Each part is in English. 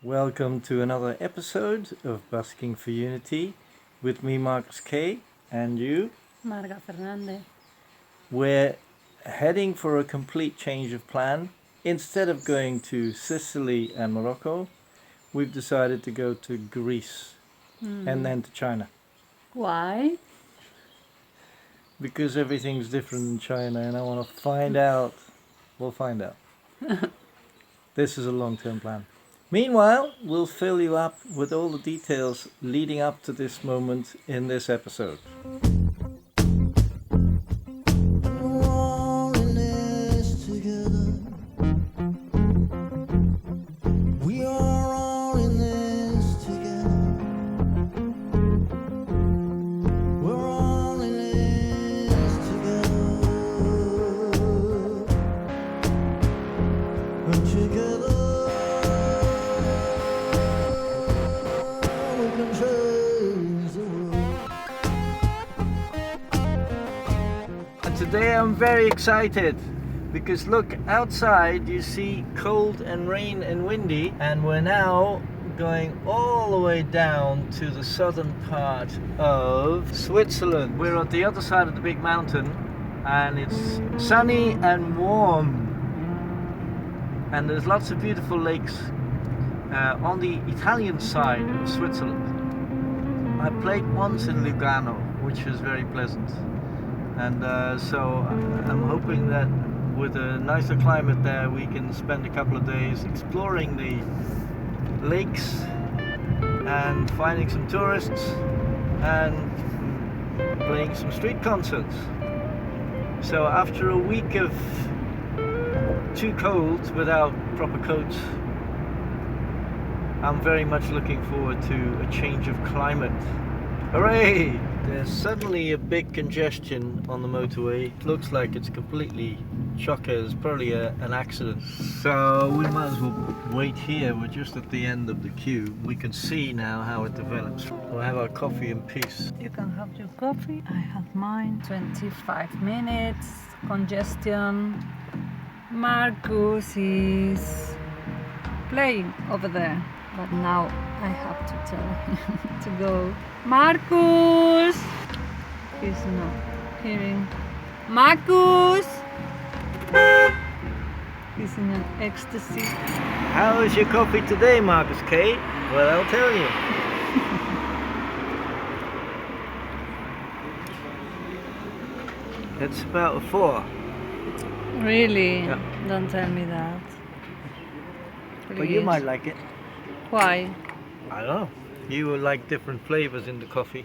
Welcome to another episode of Busking for Unity with me, Marcus K, and you. Marga Fernandez. We're heading for a complete change of plan. Instead of going to Sicily and Morocco, we've decided to go to Greece and then to China. Why? Because everything's different in China and I want to find out. We'll find out. This is a long-term plan. Meanwhile, we'll fill you up with all the details leading up to this moment in this episode. Today I'm very excited because look, outside you see cold and rain and windy, and we're now going all the way down to the southern part of Switzerland. We're at the other side of the big mountain and it's sunny and warm, and there's lots of beautiful lakes on the Italian side of Switzerland. I played once in Lugano, which was very pleasant. And so I'm hoping that with a nicer climate there we can spend a couple of days exploring the lakes and finding some tourists and playing some street concerts. So after a week of too cold without proper coats, I'm very much looking forward to a change of climate. Hooray! There's suddenly a big congestion on the motorway. It looks like it's completely chocker. It's probably an accident. So we might as well wait here. We're just at the end of the queue. We can see now how it develops. We'll have our coffee in peace. You can have your coffee. I have mine. 25 minutes. Congestion. Marcus is playing over there. But now I have to tell him to go. Marcus! He's not hearing. Marcus! He's in an ecstasy. How is your coffee today, Marcus K? Well, I'll tell you. It's about a 4. Really? Yeah. Don't tell me that. But you Please. might like it. Why? I don't know. You will like different flavors in the coffee,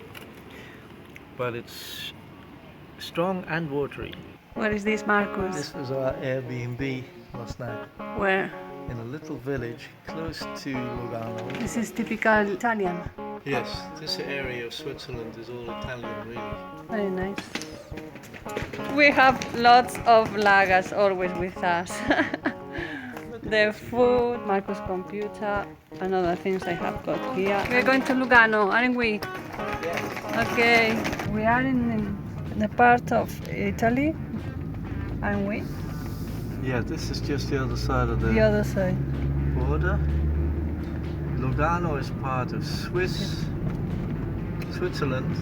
but it's strong and watery. Where is this, Marcus? This was our Airbnb last night Where? in a little village close to Lugano. This is typical Italian. Yes, this area of Switzerland is all Italian, really. Very nice. We have lots of lagas always with us. The food, Marcus' computer, and other things I have got here. We're going to Lugano, aren't we? Yes. Okay. We are in the part of Italy, aren't we? Yeah, this is just the other side of The other side. border. Lugano is part of Switzerland,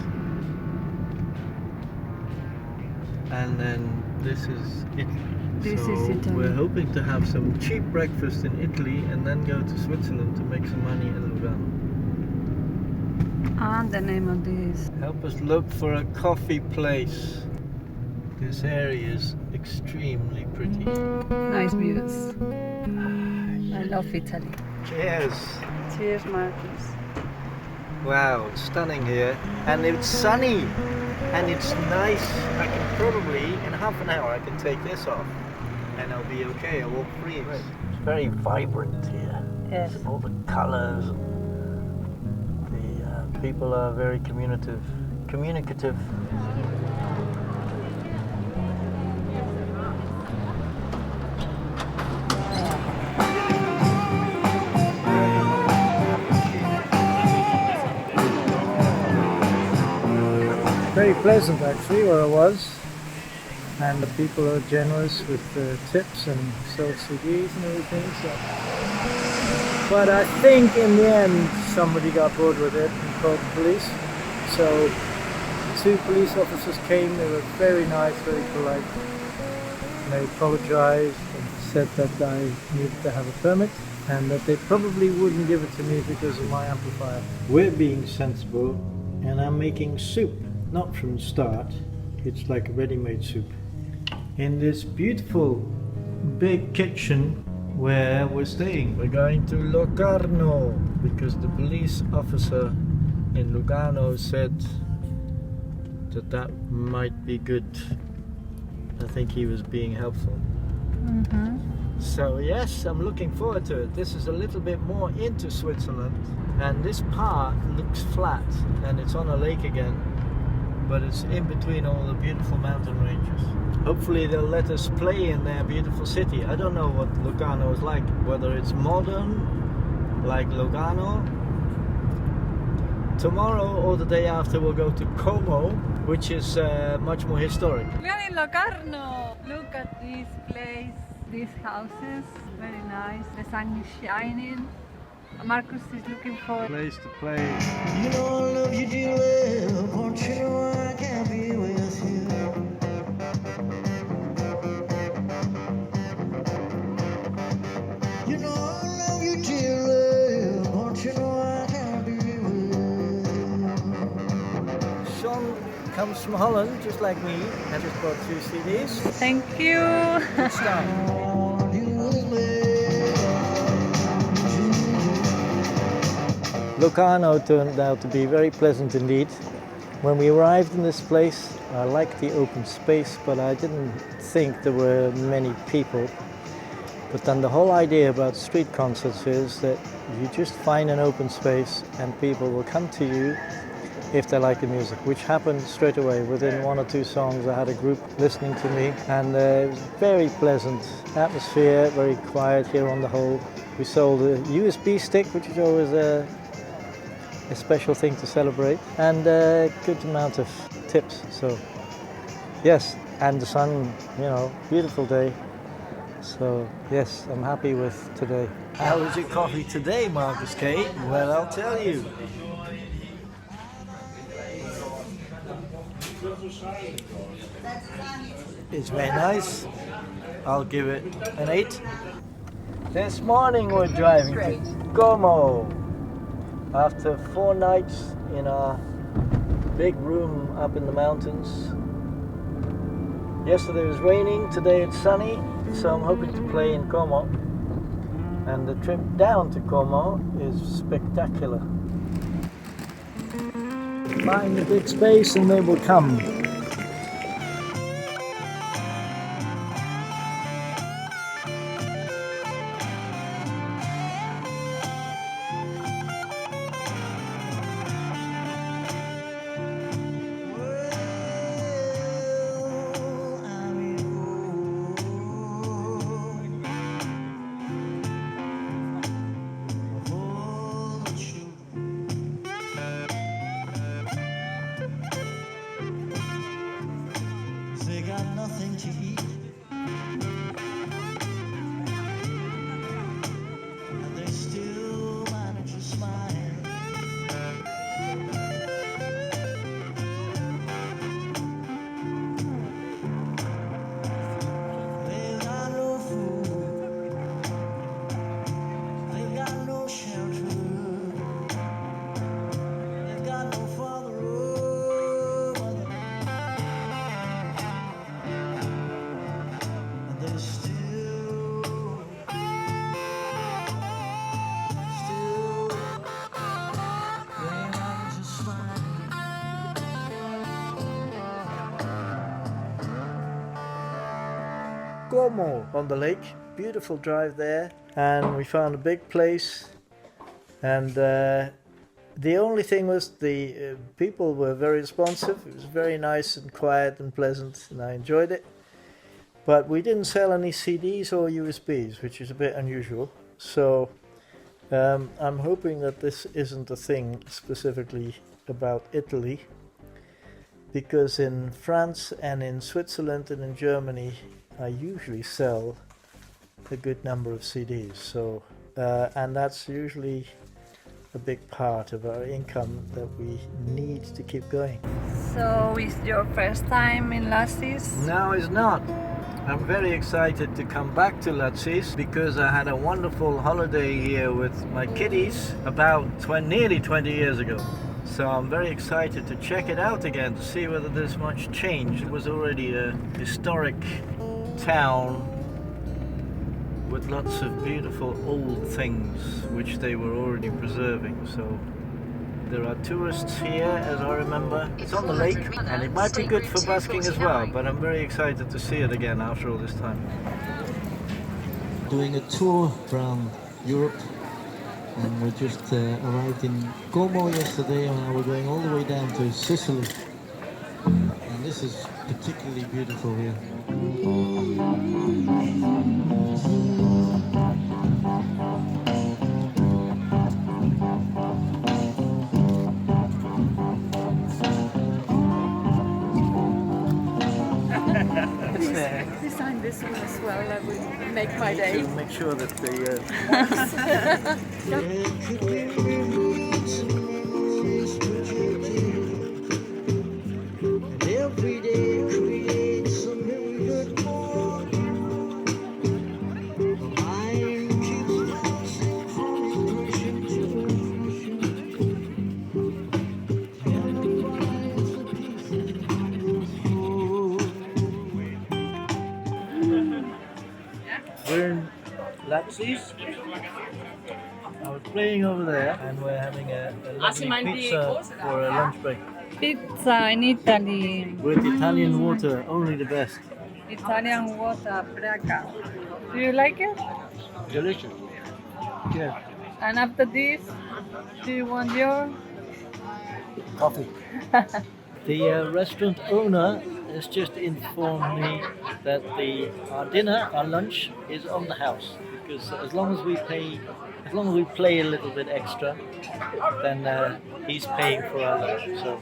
and then this is Italy. This so is Italy. We're hoping to have some cheap breakfast in Italy and then go to Switzerland to make some money in Lugano. And the name of this. Help us look for a coffee place. This area is extremely pretty. Nice views. I love Italy. Cheers! Cheers, Marcus. Wow, it's stunning here, and it's sunny, and it's nice. I can probably, in half an hour, I can take this off, and I'll be okay. I won't freeze. It's very vibrant here. Yes. All the colours. The people are very communicative. Very pleasant actually where I was. and the people are generous with the tips and sell CDs and everything. So But I think in the end somebody got bored with it and called the police. So 2 police officers came, they were very nice, very polite. And they apologized and said that I needed to have a permit and that they probably wouldn't give it to me because of my amplifier. We're being sensible and I'm making soup, not from the start, it's like a ready-made soup. In this beautiful big kitchen where we're staying. We're going to Locarno because the police officer in Lugano said that might be good. I think he was being helpful. So yes, I'm looking forward to it. This is a little bit more into Switzerland and this part looks flat and it's on a lake again, but it's in between all the beautiful mountain ranges. Hopefully they'll let us play in their beautiful city. I don't know what Lugano is like, whether it's modern like Lugano. Tomorrow or the day after we'll go to Como, which is much more historic. We are in Locarno. Look at this place, these houses, very nice. The sun is shining. Marcus is looking for a place to play. You know I love you, dear love. Won't you know I can't be with you? You know I love you, dear love. Won't you know I can't be with you? Sean comes from Holland, just like me. I just bought 2 CDs. Thank you. Good start. Locarno turned out to be very pleasant indeed. When we arrived in this place, I liked the open space, but I didn't think there were many people. But then the whole idea about street concerts is that you just find an open space and people will come to you if they like the music, which happened straight away. Within 1 or 2 songs I had a group listening to me and it was very pleasant atmosphere, very quiet here on the whole. We sold a USB stick, which is always a special thing to celebrate, and a good amount of tips. So yes, and the sun, you know, beautiful day. So yes, I'm happy with today. How was your coffee today, Marcus K? Well, I'll tell you. It's very nice. I'll give it an 8. This morning we're driving to Como. After 4 nights in a big room up in the mountains. Yesterday was raining, today it's sunny, so I'm hoping to play in Como. And the trip down to Como is spectacular. Find a big space and they will come. They got nothing to eat, and they still manage to smile. They've got no food, they've got no shelter, they've got no father or mother. They're still they manage to smile. Como on the lake, beautiful drive there, and we found a big place, and the only thing was the people were very responsive. It was very nice and quiet and pleasant, and I enjoyed it. But we didn't sell any CDs or USBs, which is a bit unusual. So I'm hoping that this isn't a thing specifically about Italy, because in France and in Switzerland and in Germany I usually sell a good number of CDs. So and that's usually a big part of our income that we need to keep going. So, is your first time in Lassis? No, it's not. I'm very excited to come back to Latsis because I had a wonderful holiday here with my kiddies about nearly 20 years ago. So I'm very excited to check it out again to see whether there's much change. It was already a historic town with lots of beautiful old things which they were already preserving. So there are tourists here, as I remember. It's on the lake, and it might be good for busking as well, but I'm very excited to see it again after all this time. Doing a tour around Europe, and we just arrived in Como yesterday, and now we're going all the way down to Sicily. And this is particularly beautiful here. Design this one as well, that will make my day. To make sure that the Every day creates something good more. The mind keeps bouncing from impression to impression. And it finds the pieces whole. we're in Latsis. I was playing over there, and we're having a lovely pizza for a lunch break. Pizza in Italy. With Italian water, only the best. Italian water, Braga. Do you like it? Delicious. Yeah. And after this, do you want your? Coffee. The restaurant owner has just informed me that our lunch is on the house, because as long as we play a little bit extra, then he's paying for our lunch. So,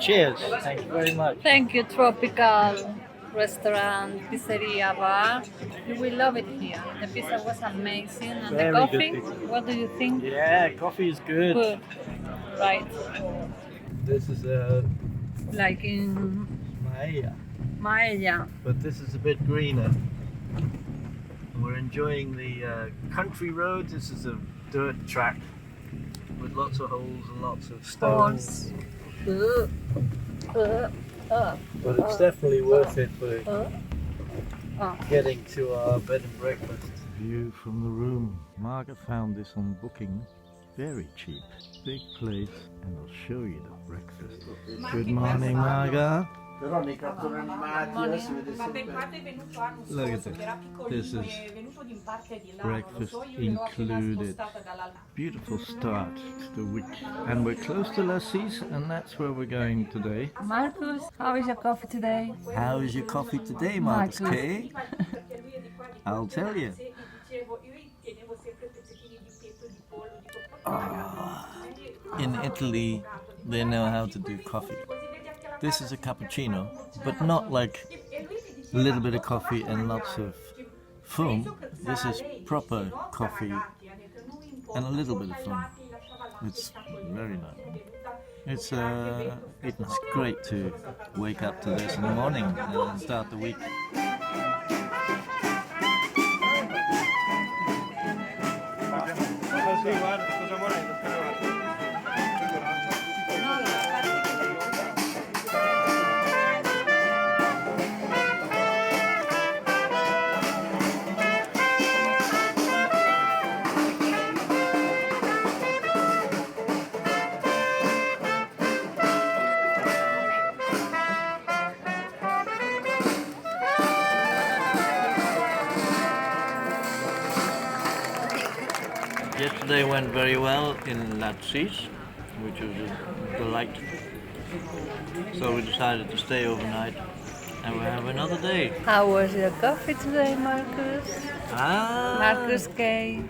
cheers! Thank you very much. Thank you, tropical restaurant, pizzeria, bar. You will love it here. The pizza was amazing, and Very the good coffee. pizza. What do you think? Yeah, coffee is good. Good. Right. This is a Like in Maella. but this is a bit greener. We're enjoying the country road. This is a dirt track with lots of holes and lots of stones. But it's definitely worth it for getting to our bed and breakfast. View from the room. Margaret found this on Booking. Very cheap. Big place, and I'll show you the breakfast. Good morning, Margaret. Veronica, tornano animati, si vede Ma sempre. ben parte è venuto l'anno Look at scorso, this. che era This piccolino is e è venuto in parte di là, breakfast non lo so, io l'ho appena included. spostata dalla Beautiful start to the week. And we're close to Lassis, and that's where we're going today. Marcus, how is your coffee today? How is your coffee today, Marcus Marcus. K? perché lui è di qua di I'll tell you. e dicevo, io tenevo sempre pezzettini di petto di pollo, dico, In Italy, they know how to do coffee. This is a cappuccino, but not like a little bit of coffee and lots of foam. This is proper coffee and a little bit of foam. It's very nice. It's great to wake up to this in the morning and start the week. Yesterday went very well in Latsis, which was a delight. So we decided to stay overnight, and we'll have another day. How was your coffee today, Marcus? Marcus K.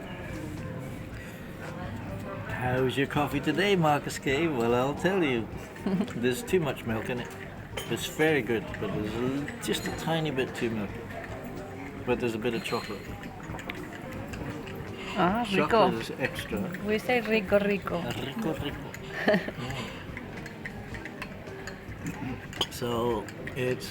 How's your coffee today, Marcus K? Well, I'll tell you. There's too much milk in it. It's very good, but there's just a tiny bit too milky. But there's a bit of chocolate. Ah, rico. Chocolate is extra. We say rico, rico. Rico, rico. So it's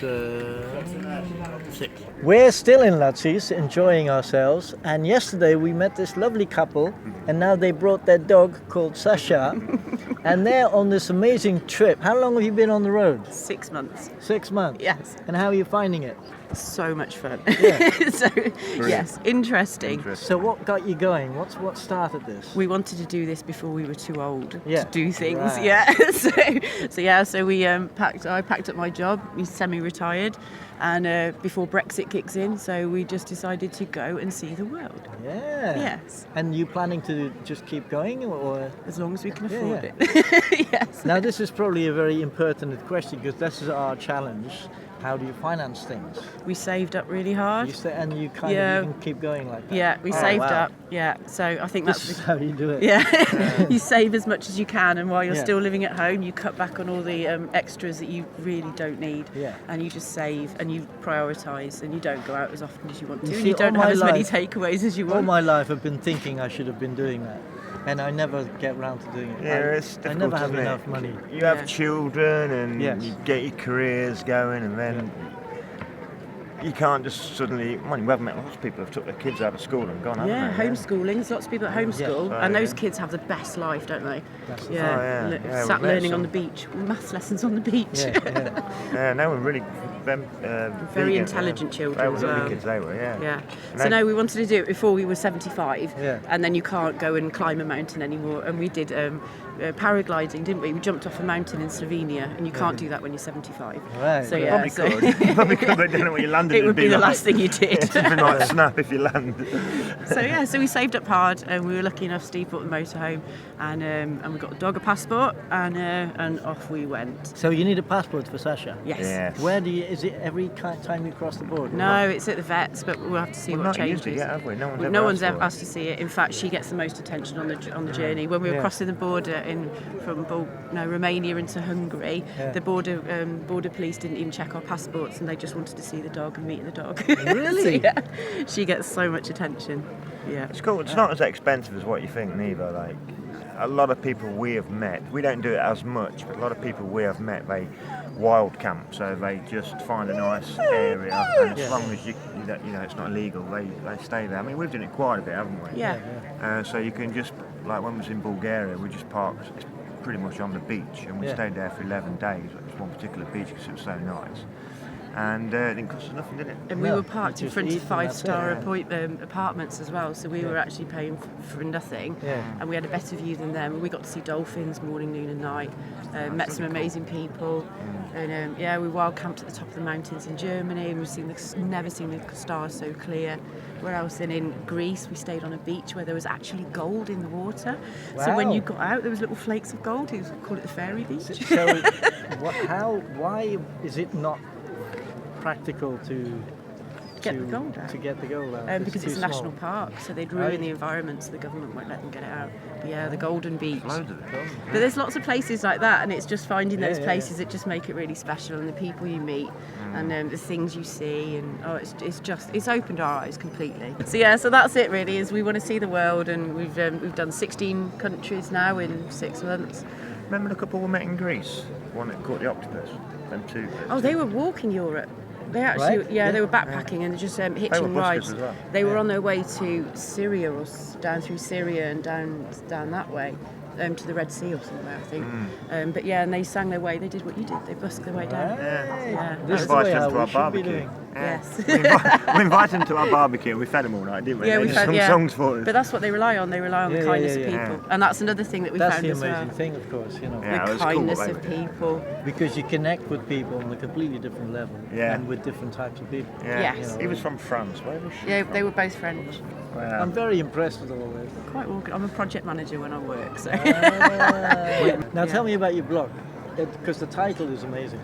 6. We're still in Lazi's, enjoying ourselves. And yesterday we met this lovely couple, and now they brought their dog called Sasha, and they're on this amazing trip. How long have you been on the road? 6 months. 6 months. Yes. And how are you finding it? So much fun. Yeah. So, yes, interesting. So what got you going? What started this? We wanted to do this before we were too old Yeah. to do things. Right. Yeah. So we I packed up my job. He's semi-retired, and before Brexit kicks in, so we just decided to go and see the world. Yeah. Yes. And you planning to just keep going, or? As long as we can Yeah, afford yeah. it. Yes. Now this is probably a very impertinent question, because this is our challenge. How do you finance things? We saved up really hard. And you kind Yeah. of you can keep going like that. Yeah, we Oh, saved wow. up. Yeah, so I think This that's is how you do it. Yeah, you save as much as you can, and while you're Yeah. still living at home, you cut back on all the extras that you really don't need. Yeah. And you just save and you prioritise, and you don't go out as often as you want to, You and see, you don't all have my as many life- takeaways as you All want. my life I've been thinking I should have been doing that, and I never get round to doing it. Yeah, it's I difficult, never have isn't it? enough money. You have Yeah. children and Yes. you get your careers going, and then you can't just suddenly. Well, we haven't met lots of people who've took their kids out of school and gone. Yeah, haven't they? homeschooling. There's lots of people that homeschool, Yes. and Oh, those yeah. kids have the best life, don't they? That's the Yeah, thing. Oh, yeah. Yeah, sat we've met learning on some. the beach, maths lessons on the beach. Yeah, yeah. Yeah, no, we're really Very vegan, intelligent They children were as lovely well. kids, they were, yeah. Yeah. And So they- no, we wanted to do it before we were 75, Yeah. and then you can't go and climb a mountain anymore. And we did paragliding, didn't we? We jumped off a mountain in Slovenia, and you can't do that when you're 75. Right. So right. yeah, Probably so could. Probably could. They don't know what you landed. it would be the like, last thing you did. Something like snap if you land. So yeah, so we saved up hard, and we were lucky enough. Steve bought the motorhome, and we got the dog a passport, and off we went. So you need a passport for Sasha. Yes. Yes. Where do you? Is it every time you cross the border? No, it's at the vets, but we'll have to see We've what not used changes. it yet, have we? No one's ever for it. asked to see it. In fact, she gets the most attention on the journey. When we were Yeah. crossing the border from Romania into Hungary, Yeah. the border police didn't even check our passports, and they just wanted to see the dog and meet the dog. Really? So, yeah, she gets so much attention. Yeah. It's cool. It's not as expensive as what you think, neither. Like a lot of people we have met, we don't do it as much, but a lot of people we have met, they wild camp, so they just find a nice area, and as long as you know it's not illegal, they stay there. I mean, we've done it quite a bit, haven't we? Yeah. So you can just, like when we was in Bulgaria, we just parked pretty much on the beach, and we Yeah. stayed there for 11 days. At this one particular beach because it was so nice, and it didn't cost us nothing, did it? And we No, were parked you in just front of eat and that's it, 5-star yeah. apartments as well, so we were actually paying for nothing, Yeah. and we had a better view than them. We got to see dolphins morning, noon and night, met some amazing people, and we wild camped at the top of the mountains in Germany. We've never seen the stars so clear. Where else? Then in Greece, we stayed on a beach where there was actually gold in the water. So when Wow. you got out, there was little flakes of gold. We call it the fairy beach. So, why is it not practical to Get the gold out. To get the gold out. Because it's too a national small. park, so they'd ruin Right. the environment, so the government won't let them get it out. But yeah, the Golden Beach. Loads of it. But there's lots of places like that, and it's just finding those Yeah, places that just make it really special, and the people you meet, and the things you see, and it's opened our eyes completely. So yeah, so that's it really. Is we want to see the world, and we've done 16 countries now in 6 months. Remember the couple we met in Greece? One that caught the octopus. Them two. Oh, they were walking Europe. They actually, Right? yeah, they were backpacking and just hitching buskers rides. as well. They were on their way to Syria or down through Syria and down that way. To the Red Sea or somewhere, I think. But yeah, and they sang their way. They did what you did. They busked their way down. Yeah. This is Invite the way them how to we our should be barbecue. doing. Yes. We invited them to our barbecue and we fed them all night, didn't we? Yeah, They we did fed. some Yeah. songs for us. But that's what they rely on. They rely on Yeah, the yeah, kindness yeah, of yeah. people, and that's another thing that we That's found the as amazing well. thing, of course, you know. Yeah, it The was cool what kindness they of were doing. people. Because you connect with people on a completely different level, Yeah. and with different types of people. Yeah. Yes. He was from France. Where was she Yeah, from? they were both French. Wow. I'm very impressed with all this. Quite well. I'm a project manager when I work, so. Now tell me about your blog, because the title is amazing.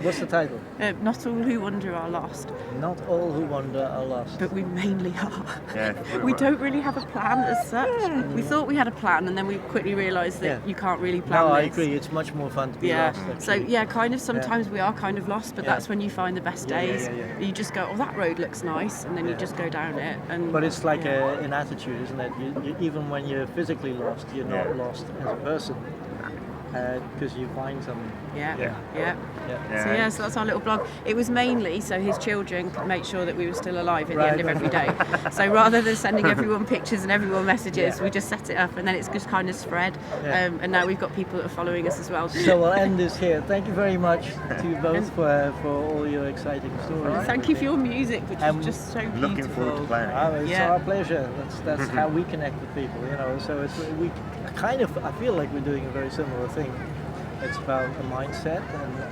What's the title? Not all who wander are lost, Not all who wander are lost. but we mainly are. Yeah, We don't really have a plan as such. We thought we had a plan, and then we quickly realised that Yeah. you can't really plan No, I this. agree. It's much more fun to be Yeah. lost. So actually. yeah, kind of sometimes we are kind of lost, but Yeah. that's when you find the best Yeah, yeah, days. yeah, yeah. You just go, oh, that road looks nice, and then you Yeah. just go down it. And But it's like yeah. an attitude, isn't it? Even when you're physically lost, you're not Yeah. lost as a person because you find something. Yeah, Yeah. yeah. Yeah. So yeah, so that's our little blog. It was mainly so his children could make sure that we were still alive at the end of Right. every day. So rather than sending everyone pictures and everyone messages, Yeah. we just set it up, and then it's just kind of spread. Yeah. And now we've got people that are following us as well. So we'll end this here. Thank you very much to you both for all your exciting stories. Thank you for your music, which is just so beautiful. Looking forward to playing it. Oh, it's Yeah. our pleasure. That's how we connect with people, you know. So it's we kind of I feel like we're doing a very similar thing. It's about a mindset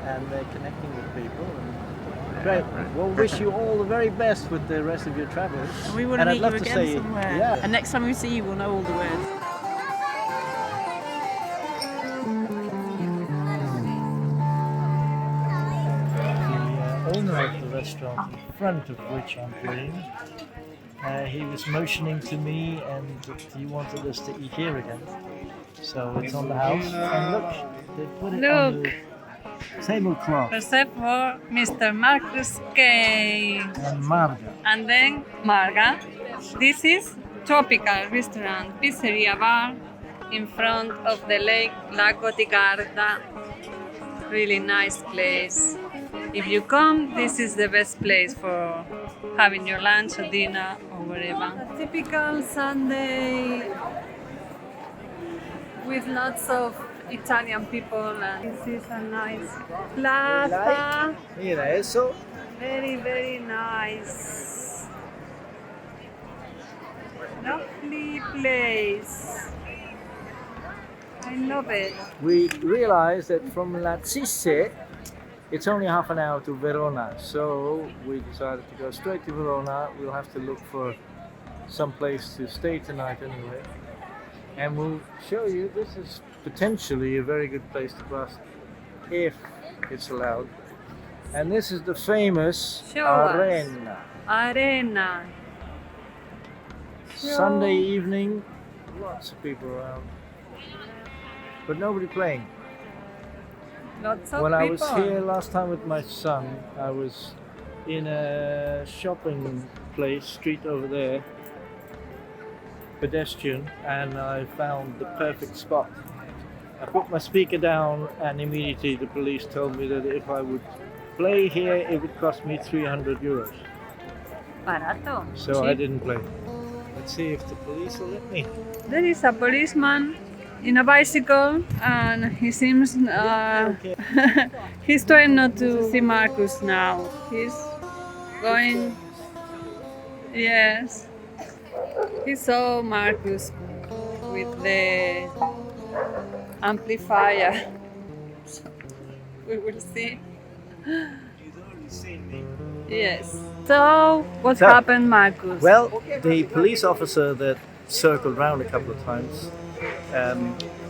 and connecting with people. And great. We'll wish you all the very best with the rest of your travels. And we want to And I'd meet you love to again say- somewhere. Yeah. And next time we see you, we'll know all the words. The owner of the restaurant in front of which I'm playing, he was motioning to me and that he wanted us to eat here again. So it's on the house, and look, they put it on the tablecloth. Except for Mr. Marcus K. And Marga. And then Marga. This is tropical restaurant, pizzeria bar in front of the lake Lago di Garda. Really nice place. If you come, this is the best place for having your lunch or dinner or whatever. A typical Sunday with lots of Italian people, and this is a nice plaza. Mira eso. Very, very nice. Lovely place. I love it. We realized that from Lazzise, it's only half an hour to Verona. So we decided to go straight to Verona. We'll have to look for some place to stay tonight anyway. And we'll show you, this is potentially a very good place to bus if it's allowed. And this is the famous Show us. Arena. Arena. Sunday evening, lots of people around. But nobody playing. Lots of When people. I was here last time with my son, I was in a shopping place, street over there, pedestrian, and I found the perfect spot. I put my speaker down and immediately the police told me that if I would play here it would cost me 300 euros. Barato. So I Cheap. didn't play. Let's see if the police will let me. There is a policeman in a bicycle, and he seems Okay. he's trying not to see Marcus now. He's going. Yes, he saw Marcus with the amplifier. So we will see. You've already seen me. Yes. So what So- happened, Marcus? Well, the police officer that circled round a couple of times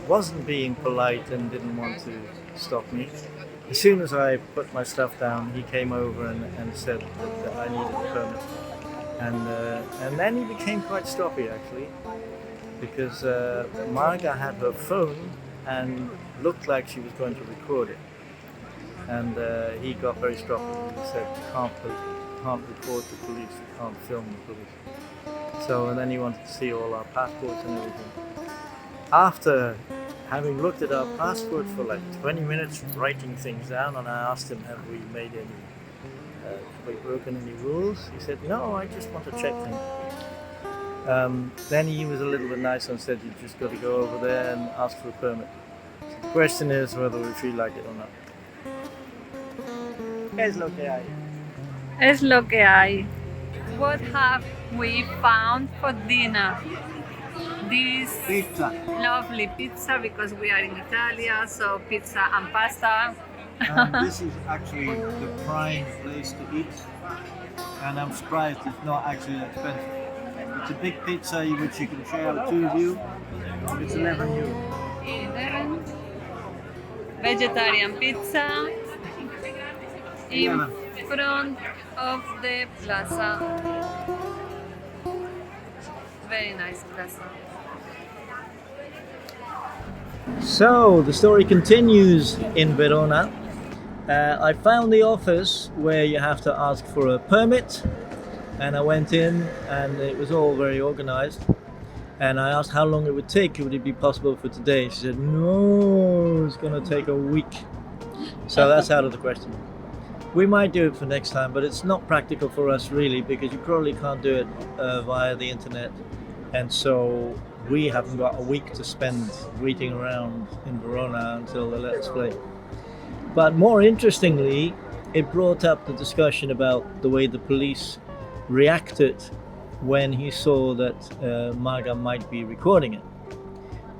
wasn't being polite and didn't want to stop me. As soon as I put my stuff down, he came over and said that I needed a permit. And then he became quite stroppy actually, because Marga had her phone and looked like she was going to record it. And he got very stroppy. He said, can't record the police, you can't film the police. So, and then he wanted to see all our passports and everything. After having looked at our passport for like 20 minutes, writing things down, and I asked him, have we made any, have we broken any rules? He said, no, I just want to check things. Then he was a little bit nice and said, you just got to go over there and ask for a permit. So the question is whether we feel like it or not. Es lo que hay. Es lo que hay. What have we found for dinner? This Pizza. lovely pizza, because we are in Italia, so pizza and pasta. And this is actually the prime place to eat. And I'm surprised it's not actually that expensive. It's a big pizza which you can share with two of you. It's 11 euros. 11. Vegetarian pizza. in front of the plaza. Very nice plaza. So the story continues in Verona. I found the office where you have to ask for a permit, and I went in and it was all very organized. And I asked how long it would take, would it be possible for today? She said, no, it's going to take a week. So that's out of the question. We might do it for next time, but it's not practical for us really, because you probably can't do it via the internet. And so we haven't got a week to spend waiting around in Verona until they let us play. But more interestingly, it brought up the discussion about the way the police reacted when he saw that Marga might be recording it,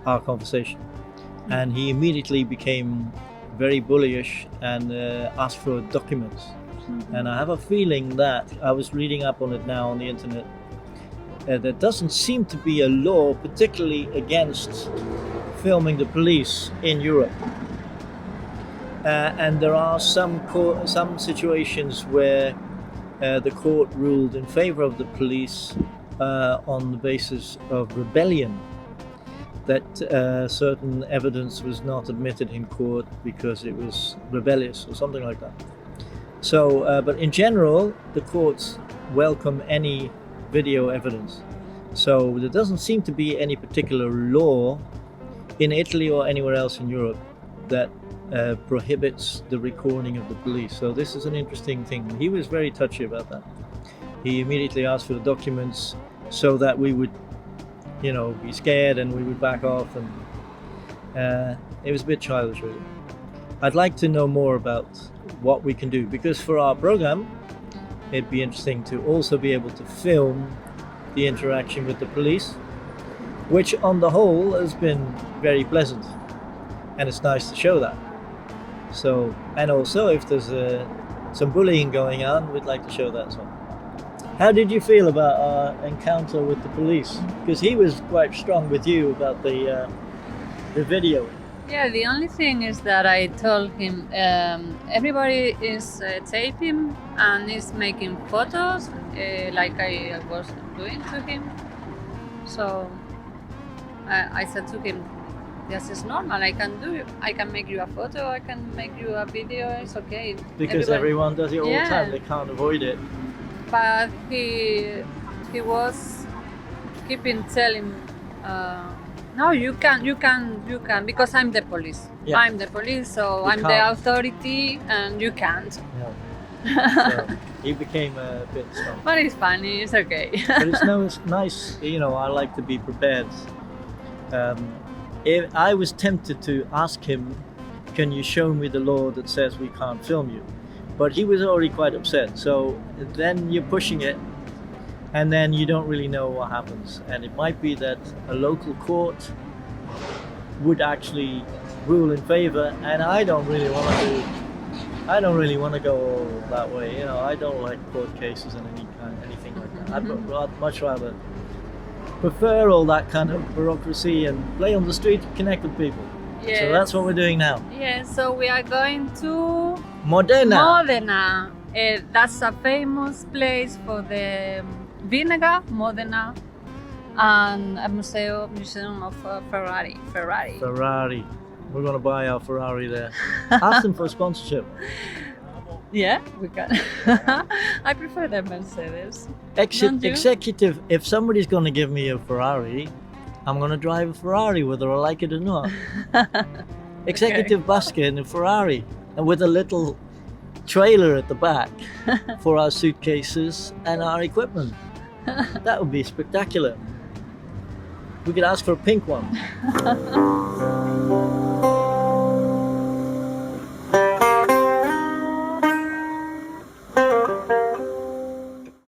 our conversation. And he immediately became very bullyish and asked for documents. And I have a feeling that, I was reading up on it now on the internet, there doesn't seem to be a law particularly against filming the police in Europe. And there are some situations where the court ruled in favor of the police on the basis of rebellion, that certain evidence was not admitted in court because it was rebellious or something like that. So, but in general, the courts welcome any video evidence. So there doesn't seem to be any particular law in Italy or anywhere else in Europe that prohibits the recording of the police. So this is an interesting thing. He was very touchy about that. He immediately asked for the documents so that we would, be scared and we would back off, and it was a bit childish really. I'd like to know more about what we can do, because for our program it'd be interesting to also be able to film the interaction with the police, which on the whole has been very pleasant, and it's nice to show that. So, and also if there's some bullying going on, we'd like to show that as well. How did you feel about our encounter with the police? Because he was quite strong with you about the video. Yeah, the only thing is that I told him everybody is taping and is making photos like I was doing to him. So I said to him, this is normal. I can make you a photo. I can make you a video. It's okay. Because everyone does it all the time. They can't avoid it. But he was keeping telling, no, you can, because I'm the police. Yeah. I'm the police, so I'm the authority, and you can't. Yeah. So he became a bit strong. But it's funny. It's okay. But it's nice. I like to be prepared. If I was tempted to ask him, can you show me the law that says we can't film you? But he was already quite upset. So then you're pushing it, and then you don't really know what happens. And it might be that a local court would actually rule in favor, and I don't really want to go that way. I don't like court cases and anything like that. I'd much rather prefer all that kind of bureaucracy and play on the street, connect with people. Yes. So that's what we're doing now. Yeah, so we are going to Modena. That's a famous place for the vinegar, Modena, and a museum of Ferrari. We're going to buy our Ferrari there. Ask them for a sponsorship. Yeah, we can. I prefer the Mercedes. Executive, if somebody's going to give me a Ferrari, I'm going to drive a Ferrari whether I like it or not. Executive Busking, a Ferrari, and with a little trailer at the back for our suitcases and our equipment. That would be spectacular. We could ask for a pink one.